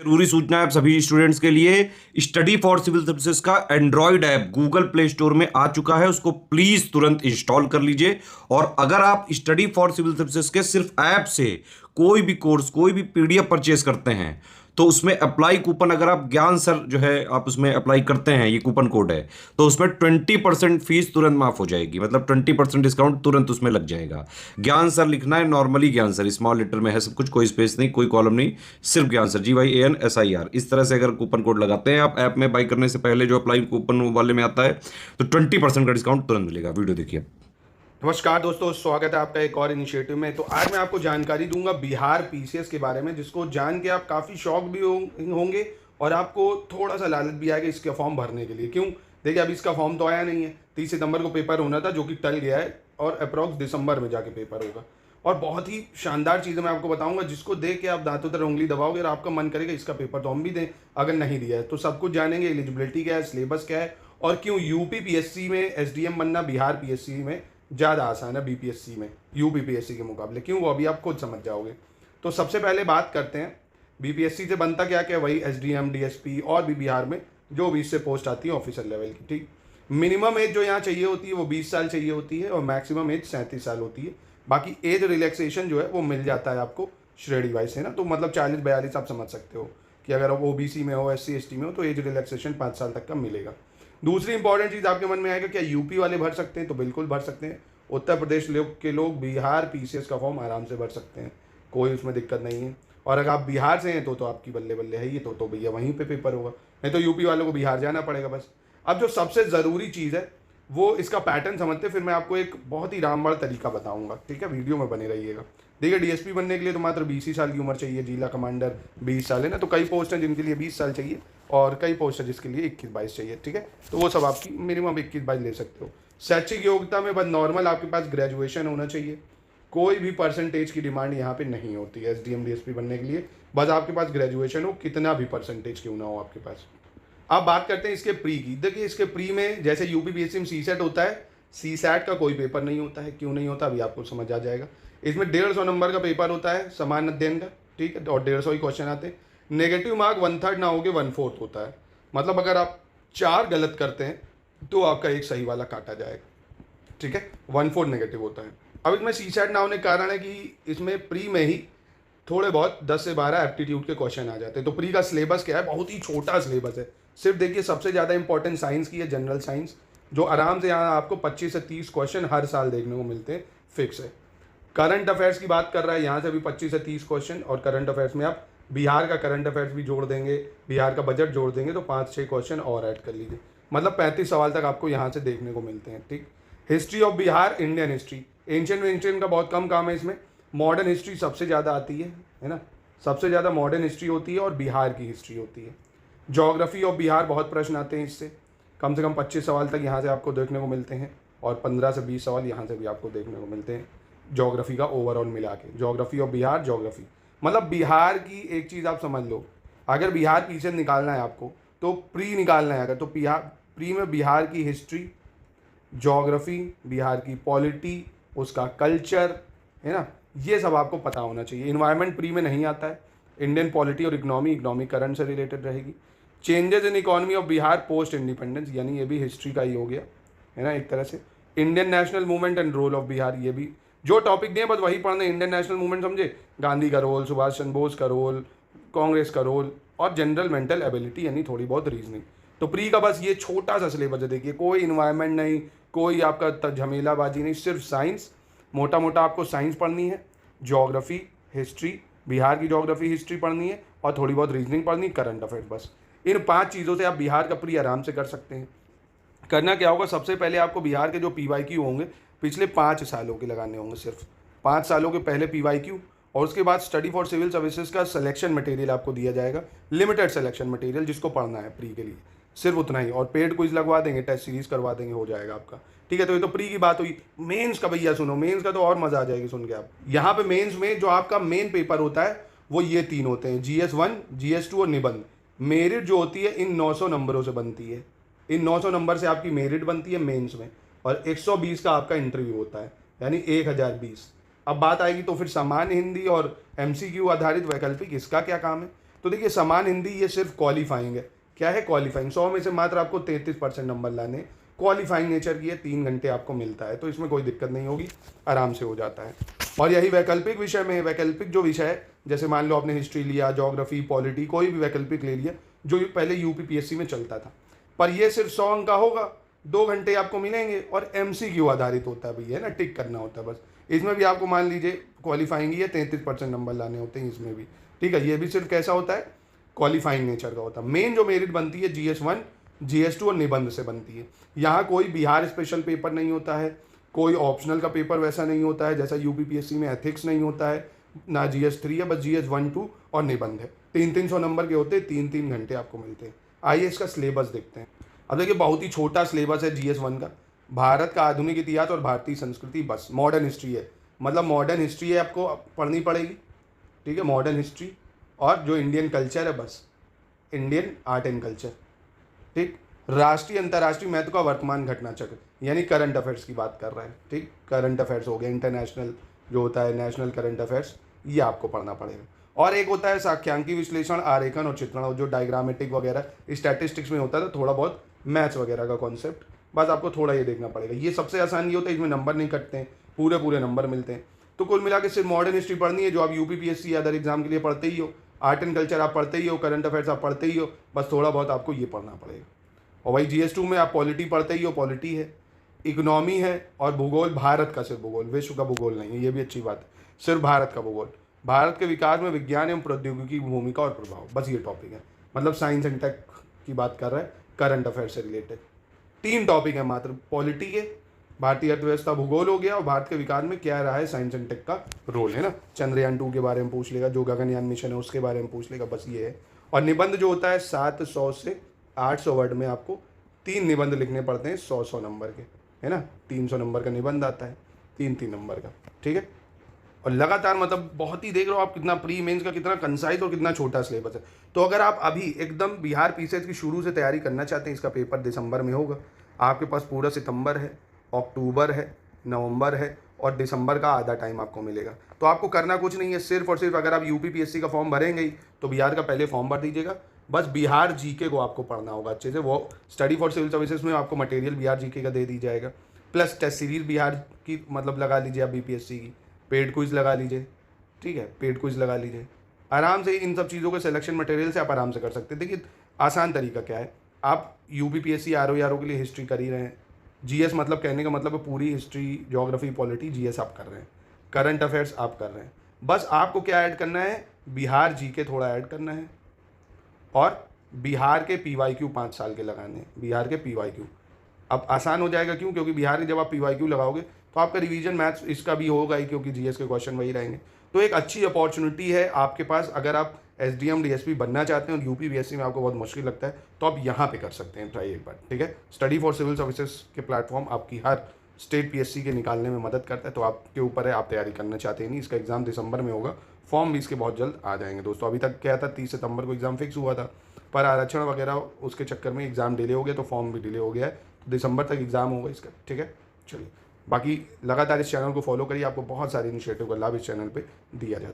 जरूरी सूचना है आप सभी स्टूडेंट्स के लिए। स्टडी फॉर सिविल सर्विसेज का Android app Google play store में आ चुका है, उसको प्लीज तुरंत इंस्टॉल कर लीजिए। और अगर आप स्टडी फॉर सिविल सर्विसेज के सिर्फ ऐप से कोई भी कोर्स, कोई भी पीडीएफ परचेज करते हैं तो उसमें अप्लाई कूपन, अगर आप ज्ञान सर जो है आप उसमें अप्लाई करते हैं, ये कूपन कोड है, तो उसमें 20% फीस तुरंत माफ हो जाएगी। मतलब 20% डिस्काउंट तुरंत उसमें लग जाएगा। ज्ञान सर लिखना है, नॉर्मली ज्ञान सर स्मॉल लेटर में है सब कुछ, कोई स्पेस नहीं, कोई कॉलम नहीं, सिर्फ ज्ञान सर GYANSIR। इस तरह से अगर कूपन कोड लगाते हैं आप ऐप में बाई करने से पहले, जो अप्लाई कूपन वाले में आता है, तो 20% का डिस्काउंट तुरंत मिलेगा। वीडियो देखिए। नमस्कार दोस्तों, स्वागत है आपका एक और इनिशिएटिव में। तो आज मैं आपको जानकारी दूंगा बिहार पीसीएस के बारे में, जिसको जान के आप काफ़ी शॉक भी होंगे और आपको थोड़ा सा लालच भी आएगा इसका फॉर्म भरने के लिए। क्यों? देखिए, अभी इसका फॉर्म तो आया नहीं है। 30 सितंबर को पेपर होना था, जो कि टल गया है, और अप्रॉक्स दिसंबर में जाके पेपर होगा। और बहुत ही शानदार चीज़ें मैं आपको बताऊंगा, जिसको देख के आप दांतों पर उंगली दबाओगे और आपका मन करेगा इसका पेपर तो हम भी दें। अगर नहीं दिया है तो सब कुछ जानेंगे, एलिजिबिलिटी क्या है, सिलेबस क्या है, और क्यों यूपी पीएससी में एसडीएम बनना बिहार पीएससी में ज़्यादा आसान है बीपीएससी में यूपी पीएससी के मुकाबले। क्यों? वो अभी आप खुद समझ जाओगे। तो सबसे पहले बात करते हैं बीपीएससी से बनता क्या क्या। वही एसडीएम, डीएसपी और भी बिहार में जो भी इससे पोस्ट आती है ऑफिसर लेवल की। ठीक, मिनिमम एज जो यहाँ चाहिए होती है वो 20 साल चाहिए होती है और मैक्सिमम एज 37 साल होती है। बाकी एज रिलैक्सेशन जो है वो मिल जाता है आपको श्रेणी वाइज, है ना। तो मतलब 40-42 आप समझ सकते हो कि अगर आप ओबीसी में हो, SC/ST में हो, तो एज रिलैक्सेशन 5 साल तक का मिलेगा। दूसरी इंपॉर्टेंट चीज़ आपके मन में आएगा, क्या यूपी वाले भर सकते हैं? तो बिल्कुल भर सकते हैं। उत्तर प्रदेश के लोग बिहार पीसीएस का फॉर्म आराम से भर सकते हैं, कोई उसमें दिक्कत नहीं है। और अगर आप बिहार से हैं तो आपकी बल्ले बल्ले है ये, तो भैया वहीं पे पेपर होगा, नहीं तो यूपी वालों को बिहार जाना पड़ेगा बस। अब जो सबसे ज़रूरी चीज़ है वो इसका पैटर्न समझते, फिर मैं आपको एक बहुत ही रामबाण तरीका बताऊंगा। ठीक है, वीडियो में बने रहिएगा। देखिए, डीएसपी बनने के लिए तो मात्र 20 ही साल की उम्र चाहिए, जिला कमांडर 20 साल है ना। तो कई पोस्ट हैं जिनके लिए 20 साल चाहिए और कई पोस्ट है जिसके लिए 21-22 चाहिए। ठीक है, तो वो सब आपकी मिनिमम 21-22 ले सकते हो। शैक्षिक योग्यता में बस नॉर्मल आपके पास ग्रेजुएशन होना चाहिए। कोई भी परसेंटेज की डिमांड यहाँ पे नहीं होती है एसडीएम डीएसपी बनने के लिए। बस आपके पास ग्रेजुएशन हो, कितना भी परसेंटेज क्यों ना हो आपके पास। अब बात करते हैं इसके प्री की। देखिए, इसके प्री में जैसे यूपी पीएससी में सीसेट होता है, सीसैट का कोई पेपर नहीं होता है। क्यों नहीं होता अभी आपको समझ आ जाएगा। इसमें 150 नंबर का पेपर होता है समान अध्ययन का। ठीक है, और 150 ही क्वेश्चन आते हैं। नेगेटिव मार्क 1/3 ना होगे 1/4 होता है। मतलब अगर आप 4 गलत करते हैं तो आपका एक सही वाला काटा जाएगा। ठीक है, 1/4 नेगेटिव होता है। अब इसमें सीसैट ना होने का कारण है कि इसमें प्री में ही थोड़े बहुत 10 से 12 एप्टीट्यूड के क्वेश्चन आ जाते हैं। तो प्री का सिलेबस क्या है? बहुत ही छोटा सिलेबस है। सिर्फ देखिए, सबसे ज़्यादा इंपॉर्टेंट साइंस की है, जनरल साइंस, जो आराम से यहाँ आपको 25 से 30 क्वेश्चन हर साल देखने को मिलते हैं, फिक्स है। करंट अफेयर्स की बात कर रहा है, यहाँ से भी 25 से 30 क्वेश्चन, और करंट अफेयर्स में आप बिहार का करंट अफेयर्स भी जोड़ देंगे, बिहार का बजट जोड़ देंगे तो 5-6 क्वेश्चन और ऐड कर लीजिए। मतलब 35 सवाल तक आपको यहाँ से देखने को मिलते हैं। ठीक, history of Bihar, Indian history, ancient का बहुत कम काम है इसमें। मॉडर्न हिस्ट्री सबसे ज़्यादा आती है ना। सबसे ज़्यादा मॉडर्न हिस्ट्री होती है और बिहार की हिस्ट्री होती है। ज्योग्राफी ऑफ बिहार बहुत प्रश्न आते हैं इससे, कम से कम 25 सवाल तक यहाँ से आपको देखने को मिलते हैं, और 15 से 20 सवाल यहाँ से भी आपको देखने को मिलते हैं ज्योग्राफी का ओवरऑल मिला के। ज्योग्राफी ऑफ बिहार, ज्योग्राफी मतलब बिहार की एक चीज़ आप समझ लो, अगर बिहार पीछे निकालना है आपको तो प्री निकालना है अगर, तो प्री में बिहार की हिस्ट्री, ज्योग्राफी, बिहार की पॉलिटी, उसका कल्चर, है ना, ये सब आपको पता होना चाहिए। इन्वायरमेंट प्री में नहीं आता है। इंडियन पॉलिटी और इकोनॉमी करंट से रिलेटेड रहेगी। Changes in economy of Bihar post independence, यानी ये भी हिस्ट्री का ही हो गया, है ना एक तरह से। Indian national movement and role of Bihar, ये भी जो टॉपिक दिए बस वही पढ़ना है। इंडियन नेशनल मूवमेंट समझे, गांधी का रोल, सुभाष चंद्र बोस का रोल, कांग्रेस का रोल, और जनरल मेंटल एबिलिटी यानी थोड़ी बहुत रीजनिंग। तो प्री का बस ये छोटा सा सिलेबस है। देखिए, कोई इन्वायरमेंट नहीं, कोई आपका झमेलाबाजी नहीं, सिर्फ साइंस। मोटा मोटा आपको साइंस पढ़नी है, ज्योग्राफी, हिस्ट्री, बिहार की ज्योग्राफी हिस्ट्री पढ़नी है, और थोड़ी बहुत रीजनिंग पढ़नी, करंट अफेयर। बस इन 5 चीज़ों से आप बिहार का प्री आराम से कर सकते हैं। करना क्या होगा, सबसे पहले आपको बिहार के जो PYQ होंगे पिछले 5 सालों के लगाने होंगे, सिर्फ 5 सालों के पहले PYQ, और उसके बाद स्टडी फॉर सिविल सर्विसेज का सिलेक्शन मटेरियल आपको दिया जाएगा, लिमिटेड सिलेक्शन मटेरियल, जिसको पढ़ना है प्री के लिए, सिर्फ उतना ही। और पेड क्विज लगवा देंगे, टेस्ट सीरीज करवा देंगे, हो जाएगा आपका। ठीक है, तो ये तो प्री की बात हुई। मेंस का भैया सुनो, मेंस का तो और मजा आ जाएगी सुन के आप। यहाँ पे मेंस में जो आपका मेन पेपर होता है वो ये 3 होते हैं, GS1, GS2 और निबंध। मेरिट जो होती है इन 900 नंबरों से बनती है। इन 900 नंबर से आपकी मेरिट बनती है मेंस में, और 120 का आपका इंटरव्यू होता है, यानी 1020। अब बात आएगी तो फिर सामान्य हिंदी और MCQ आधारित वैकल्पिक, इसका क्या काम है? तो देखिए समान हिंदी ये सिर्फ क्वालिफाइंग है। क्या है क्वालिफाइंग? 100 में से मात्र आपको 33% नंबर लाने। क्वालिफाइंग नेचर की है, 3 घंटे आपको मिलता है, तो इसमें कोई दिक्कत नहीं होगी, आराम से हो जाता है। और यही वैकल्पिक विषय में, वैकल्पिक जो विषय है, जैसे मान लो आपने हिस्ट्री लिया, ज्योग्राफी, पॉलिटी, कोई भी वैकल्पिक ले लिया जो पहले यूपीपीएससी में चलता था, पर ये सिर्फ 100 अंक का होगा, 2 घंटे आपको मिलेंगे और MCQ आधारित होता है भैया, ना टिक करना होता है बस। इसमें भी आपको मान लीजिए क्वालिफाइंग ही है, 33% नंबर लाने होते हैं इसमें भी, ठीक है। ये भी सिर्फ कैसा होता है? क्वालिफाइंग नेचर का होता है। मेन जो मेरिट बनती है GS1, GS2 और निबंध से बनती है। यहाँ कोई बिहार स्पेशल पेपर नहीं होता है, कोई ऑप्शनल का पेपर वैसा नहीं होता है जैसा यूपीपीएससी में एथिक्स नहीं होता है, ना GS3 है, बस GS1, 2 और निबंध है। 300 नंबर के होते हैं, 3 घंटे आपको मिलते हैं। आइए इसका सिलेबस देखते हैं। अब देखिए बहुत ही छोटा सिलेबस है GS1 का। भारत का आधुनिक इतिहास और भारतीय संस्कृति, बस मॉडर्न हिस्ट्री है, मतलब मॉडर्न हिस्ट्री है आपको पढ़नी पड़ेगी, ठीक है। मॉडर्न हिस्ट्री और जो इंडियन कल्चर है, बस इंडियन आर्ट एंड कल्चर, ठीक। राष्ट्रीय अंतर्राष्ट्रीय महत्व का वर्तमान घटना चक्र, यानी करंट अफेयर्स की बात कर रहे हैं, ठीक। करंट अफेयर्स हो गया, इंटरनेशनल जो होता है, नेशनल करंट अफेयर्स, ये आपको पढ़ना पड़ेगा। और एक होता है सांख्यिकी विश्लेषण, आरेखन और चित्रण, जो डायग्रामेटिक वगैरह स्टैटिस्टिक्स में होता है, तो थोड़ा बहुत मैथ्स वगैरह का कॉन्सेप्ट, बस आपको थोड़ा ये देखना पड़ेगा। ये सबसे आसान ये होता है, इसमें नंबर नहीं कटते हैं, पूरे नंबर मिलते हैं। तो कुल मिला के सिर्फ मॉडर्न हिस्ट्री पढ़नी है, जो आप यूपीपीएससी अदर एग्जाम के लिए पढ़ते ही हो, आर्ट एंड कल्चर आप पढ़ते ही हो, करंट अफेयर्स आप पढ़ते ही हो, बस थोड़ा बहुत आपको ये पढ़ना पड़ेगा। और वही GS2 में आप पॉलिटी पढ़ते ही हो, पॉलिटी है, इकोनॉमी है और भूगोल, भारत का सिर्फ भूगोल, विश्व का भूगोल नहीं है, ये भी अच्छी बात है, सिर्फ भारत का भूगोल। भारत के विकास में विज्ञान एवं प्रौद्योगिकी की भूमिका और प्रभाव, बस ये टॉपिक है, मतलब साइंस एंड टेक की बात कर रहा है, करंट अफेयर से रिलेटेड 3 टॉपिक है मात्र, पॉलिटी के, भारतीय अर्थव्यवस्था, भूगोल हो गया, और भारत के विकास में क्या रहा है साइंस एंड टेक का रोल, है ना। चंद्रयान 2 के बारे में पूछ लेगा, जो गगनयान मिशन है उसके बारे में पूछ लेगा, बस ये है। और निबंध जो होता है 700 से 800 वर्ड में आपको 3 निबंध लिखने पड़ते हैं, 100 नंबर के, है ना। 300 नंबर का निबंध आता है, 3 नंबर का, ठीक है। और लगातार मतलब बहुत ही देख रहे हो आप कितना प्री मेंस का कितना कंसाइज और कितना छोटा सिलेबस है। तो अगर आप अभी एकदम बिहार पीसीएस की शुरू से तैयारी करना चाहते हैं, इसका पेपर दिसंबर में होगा, आपके पास पूरा सितंबर है, अक्टूबर है, नवंबर है और दिसंबर का आधा टाइम आपको मिलेगा। तो आपको करना कुछ नहीं है, सिर्फ और सिर्फ अगर आप यूपीपीएससी का फॉर्म भरेंगे ही, तो बिहार का पहले फॉर्म भर दीजिएगा, बस बिहार जीके को आपको पढ़ना होगा अच्छे से। वो स्टडी फॉर सिविल सर्विसेज में आपको मटेरियल बिहार जीके का दे दी जाएगा, प्लस टेस्ट सीरीज बिहार की मतलब लगा लीजिए आप, बीपीएससी की पेड क्विज लगा लीजिए, ठीक है, पेड क्विज लगा लीजिए, आराम से इन सब चीज़ों के सिलेक्शन मटेरियल से आप आराम से कर सकते हैं। देखिए आसान तरीका क्या है, आप यूपीपीएससी आरओ के लिए हिस्ट्री कर ही रहे हैं, जीएस मतलब कहने का मतलब है पूरी हिस्ट्री, ज्योग्राफी, पॉलिटी, जीएस आप कर रहे हैं, करंट अफेयर्स आप कर रहे हैं, बस आपको क्या ऐड करना है, बिहार जीके थोड़ा ऐड करना है, और बिहार के पीवाईक्यू 5 साल के लगाने हैं, बिहार के पीवाईक्यू। अब आसान हो जाएगा, क्यों? क्योंकि बिहार के जब आप पीवाईक्यू लगाओगे तो आपका रिवीजन मैथ्स इसका भी होगा ही, क्योंकि जीएस के क्वेश्चन वही रहेंगे। तो एक अच्छी अपॉर्चुनिटी है आपके पास, अगर आप एसडीएम डीएसपी बनना चाहते हैं और यूपीपीएससी में आपको बहुत मुश्किल लगता है, तो आप यहाँ पे कर सकते हैं ट्राई एक बार, ठीक है। स्टडी फॉर सिविल सर्विसेज के प्लेटफॉर्म आपकी हर स्टेट पीएससी के निकालने में मदद करता है, तो आपके ऊपर है, आप तैयारी करना चाहते हैं नहीं। इसका एग्जाम दिसंबर में होगा, फॉर्म भी इसके बहुत जल्द आ जाएंगे दोस्तों। अभी तक क्या था, 30 सितंबर को एग्जाम फिक्स हुआ था, पर आरक्षण वगैरह उसके चक्कर में एग्जाम डिले हो गया, तो फॉर्म भी डिले हो गया है, तो दिसंबर तक एग्जाम होगा इसका, ठीक है। चलिए, बाकी लगातार इस चैनल को फॉलो करिए, आपको बहुत सारे इनिशिएटिव का लाभ इस चैनल पे दिया जाता है।